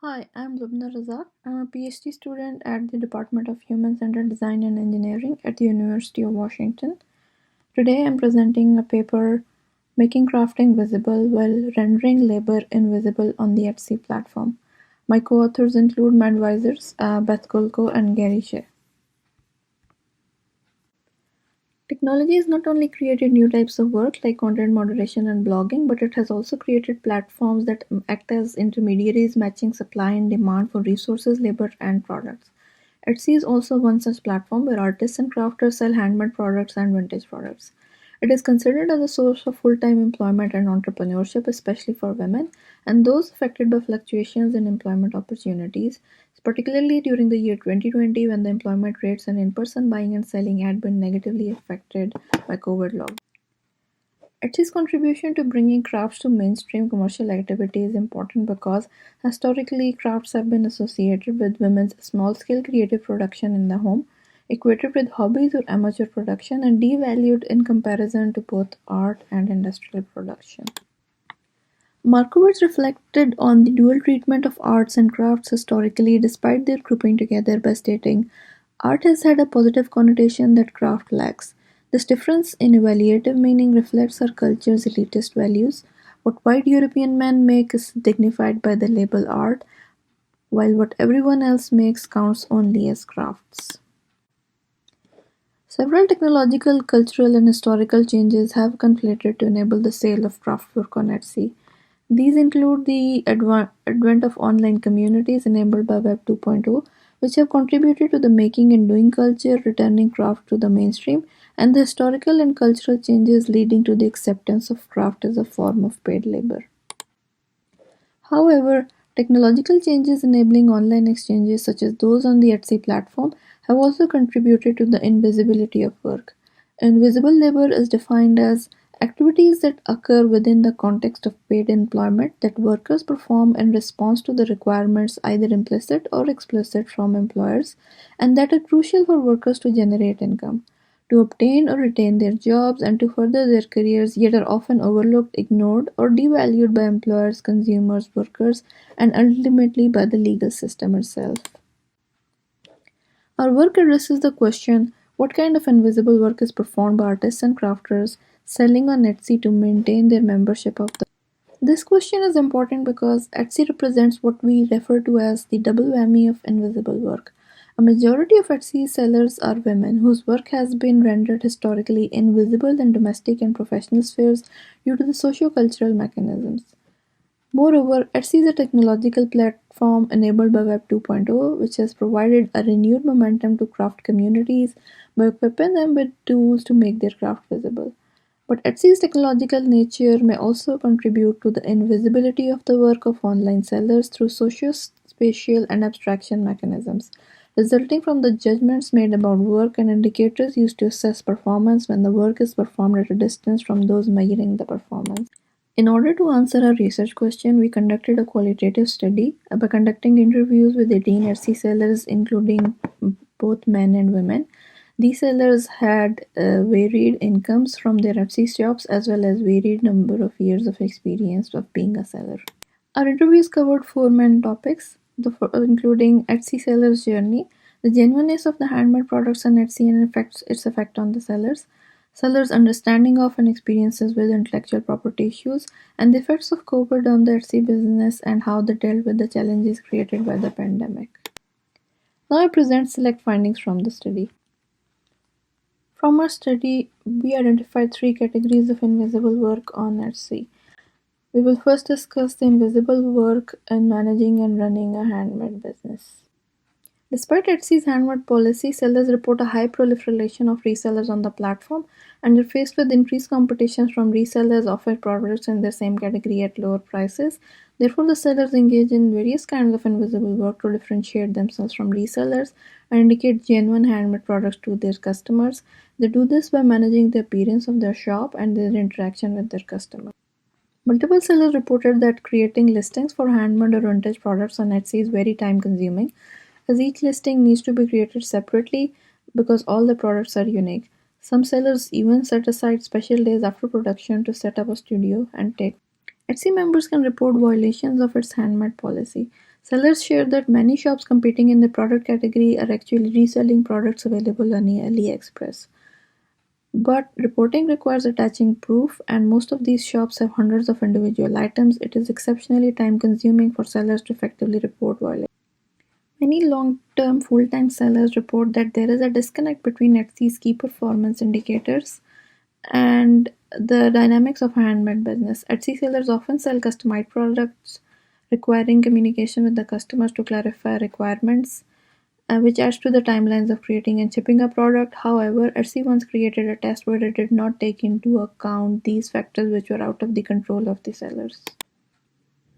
Hi, I'm Lubna Razak. I'm a PhD student at the Department of Human-Centered Design and Engineering at the University of Washington. Today I'm presenting a paper, Making Crafting Visible While Rendering Labor Invisible on the Etsy platform. My co-authors include my advisors, Beth Kulko and Gary Shea. Technology has not only created new types of work like content moderation and blogging, but it has also created platforms that act as intermediaries matching supply and demand for resources, labor, and products. Etsy is also one such platform where artists and crafters sell handmade products and vintage products. It is considered as a source of full-time employment and entrepreneurship, especially for women and those affected by fluctuations in employment opportunities, particularly during the year 2020 when the employment rates and in-person buying and selling had been negatively affected by COVID lockdown. Etsy's contribution to bringing crafts to mainstream commercial activity is important because historically crafts have been associated with women's small-scale creative production in the home, equated with hobbies or amateur production, and devalued in comparison to both art and industrial production. Markowitz reflected on the dual treatment of arts and crafts historically despite their grouping together by stating, "Art has had a positive connotation that craft lacks. This difference in evaluative meaning reflects our culture's elitist values. What white European men make is dignified by the label art, while what everyone else makes counts only as crafts." Several technological, cultural, and historical changes have conflated to enable the sale of craftwork on Etsy. These include the advent of online communities enabled by Web 2.0, which have contributed to the making and doing culture, returning craft to the mainstream, and the historical and cultural changes leading to the acceptance of craft as a form of paid labor. However, technological changes enabling online exchanges such as those on the Etsy platform have also contributed to the invisibility of work. Invisible labor is defined as activities that occur within the context of paid employment that workers perform in response to the requirements, either implicit or explicit, from employers, and that are crucial for workers to generate income, to obtain or retain their jobs, and to further their careers, yet are often overlooked, ignored, or devalued by employers, consumers, workers, and ultimately by the legal system itself. Our work addresses the question, what kind of invisible work is performed by artists and crafters selling on Etsy to maintain their membership of the. This question is important because Etsy represents what we refer to as the double whammy of invisible work. A majority of Etsy sellers are women whose work has been rendered historically invisible in domestic and professional spheres due to the socio-cultural mechanisms. Moreover, Etsy is a technological platform enabled by Web 2.0, which has provided a renewed momentum to craft communities by equipping them with tools to make their craft visible. But Etsy's technological nature may also contribute to the invisibility of the work of online sellers through socio-spatial and abstraction mechanisms, resulting from the judgments made about work and indicators used to assess performance when the work is performed at a distance from those measuring the performance. In order to answer our research question, we conducted a qualitative study by conducting interviews with 18 Etsy sellers, including both men and women. These sellers had varied incomes from their Etsy shops as well as varied number of years of experience of being a seller. Our interviews covered four main topics, including Etsy seller's journey, the genuineness of the handmade products on Etsy and its effect on the sellers' understanding of and experiences with intellectual property issues, and the effects of COVID on the Etsy business and how they dealt with the challenges created by the pandemic. Now I present select findings from the study. From our study, we identified three categories of invisible work on Etsy. We will first discuss the invisible work in managing and running a handmade business. Despite Etsy's handmade policy, sellers report a high proliferation of resellers on the platform and are faced with increased competition from resellers offering products in the same category at lower prices. Therefore, the sellers engage in various kinds of invisible work to differentiate themselves from resellers and indicate genuine handmade products to their customers. They do this by managing the appearance of their shop and their interaction with their customers. Multiple sellers reported that creating listings for handmade or vintage products on Etsy is very time consuming, as each listing needs to be created separately because all the products are unique. Some sellers even set aside special days after production to set up a studio and take. Etsy members can report violations of its handmade policy. Sellers share that many shops competing in the product category are actually reselling products available on AliExpress. But reporting requires attaching proof, and most of these shops have hundreds of individual items. It is exceptionally time consuming for sellers to effectively report violations. Many long-term full-time sellers report that there is a disconnect between Etsy's key performance indicators and the dynamics of handmade business. Etsy sellers often sell customized products requiring communication with the customers to clarify requirements, which adds to the timelines of creating and shipping a product. However, Etsy once created a test where it did not take into account these factors which were out of the control of the sellers.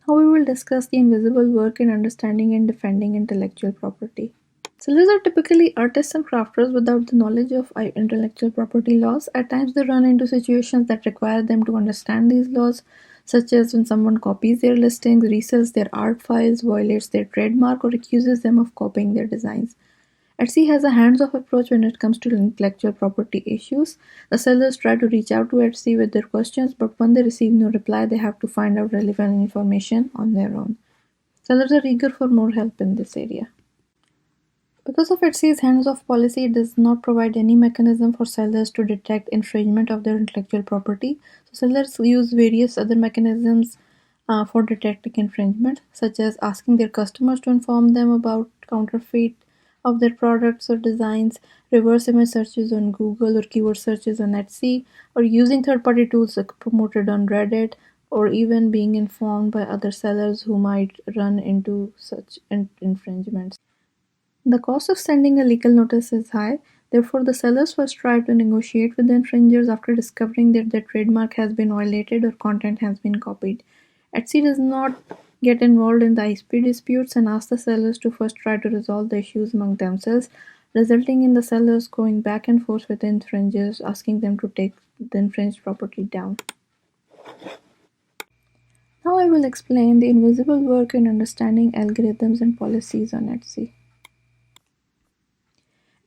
Now we will discuss the invisible work in understanding and defending intellectual property. Sellers are typically artists and crafters without the knowledge of intellectual property laws. At times they run into situations that require them to understand these laws, such as when someone copies their listings, resells their art files, violates their trademark, or accuses them of copying their designs. Etsy has a hands-off approach when it comes to intellectual property issues. The sellers try to reach out to Etsy with their questions, but when they receive no reply, they have to find out relevant information on their own. Sellers are eager for more help in this area. Because of Etsy's hands-off policy, it does not provide any mechanism for sellers to detect infringement of their intellectual property. So sellers use various other mechanisms for detecting infringement, such as asking their customers to inform them about counterfeit of their products or designs, reverse image searches on Google or keyword searches on Etsy, or using third-party tools like promoted on Reddit, or even being informed by other sellers who might run into such infringements. The cost of sending a legal notice is high, therefore the sellers first try to negotiate with the infringers after discovering that their trademark has been violated or content has been copied. Etsy does not get involved in the IP disputes and asks the sellers to first try to resolve the issues among themselves, resulting in the sellers going back and forth with the infringers, asking them to take the infringed property down. Now I will explain the invisible work in understanding algorithms and policies on Etsy.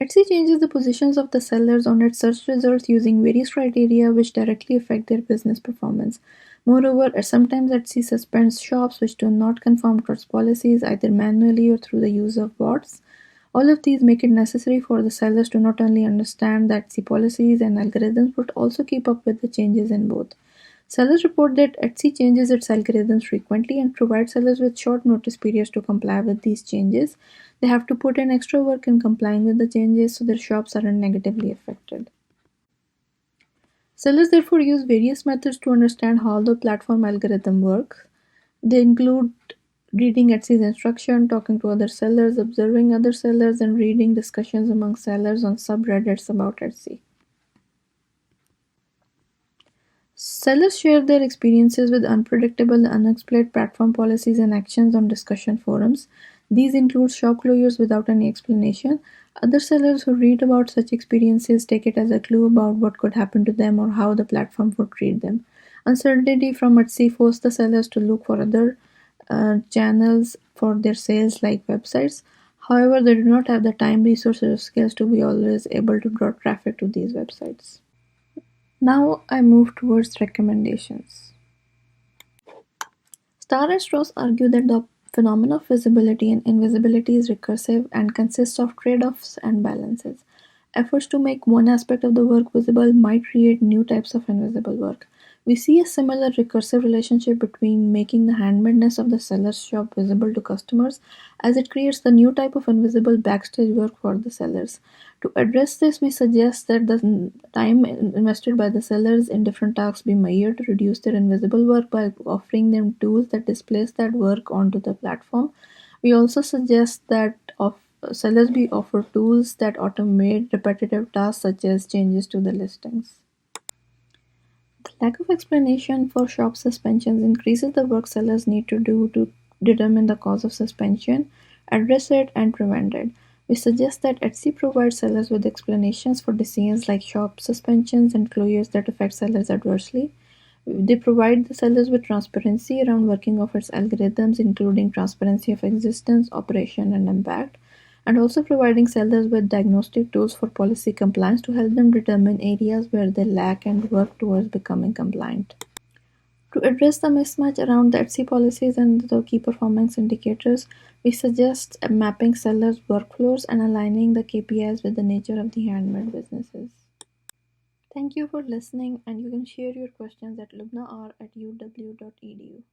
Etsy changes the positions of the sellers on its search results using various criteria which directly affect their business performance. Moreover, sometimes Etsy suspends shops which do not conform to its policies either manually or through the use of bots. All of these make it necessary for the sellers to not only understand the Etsy policies and algorithms but also keep up with the changes in both. Sellers report that Etsy changes its algorithms frequently and provides sellers with short notice periods to comply with these changes. They have to put in extra work in complying with the changes so their shops aren't negatively affected. Sellers therefore use various methods to understand how the platform algorithm works. They include reading Etsy's instruction, talking to other sellers, observing other sellers, and reading discussions among sellers on subreddits about Etsy. Sellers share their experiences with unpredictable and unexplained platform policies and actions on discussion forums. These include shop closures without any explanation. Other sellers who read about such experiences take it as a clue about what could happen to them or how the platform would treat them. Uncertainty from Etsy forced the sellers to look for other channels for their sales like websites. However, they do not have the time, resources, or skills to be always able to draw traffic to these websites. Now I move towards recommendations. Starr and Strauss argue that the phenomenon of visibility and invisibility is recursive and consists of trade-offs and balances. Efforts to make one aspect of the work visible might create new types of invisible work. We see a similar recursive relationship between making the handmadeness of the seller's shop visible to customers, as it creates the new type of invisible backstage work for the sellers. To address this, we suggest that the time invested by the sellers in different tasks be measured to reduce their invisible work by offering them tools that displace that work onto the platform. We also suggest that sellers be offered tools that automate repetitive tasks such as changes to the listings. The lack of explanation for shop suspensions increases the work sellers need to do to determine the cause of suspension, address it, and prevent it. We suggest that Etsy provides sellers with explanations for decisions like shop suspensions and closures that affect sellers adversely. They provide the sellers with transparency around working of its algorithms, including transparency of existence, operation, and impact, and also providing sellers with diagnostic tools for policy compliance to help them determine areas where they lack and work towards becoming compliant. To address the mismatch around the Etsy policies and the key performance indicators, we suggest mapping sellers' workflows and aligning the KPIs with the nature of the handmade businesses. Thank you for listening, and you can share your questions at lubnar@uw.edu.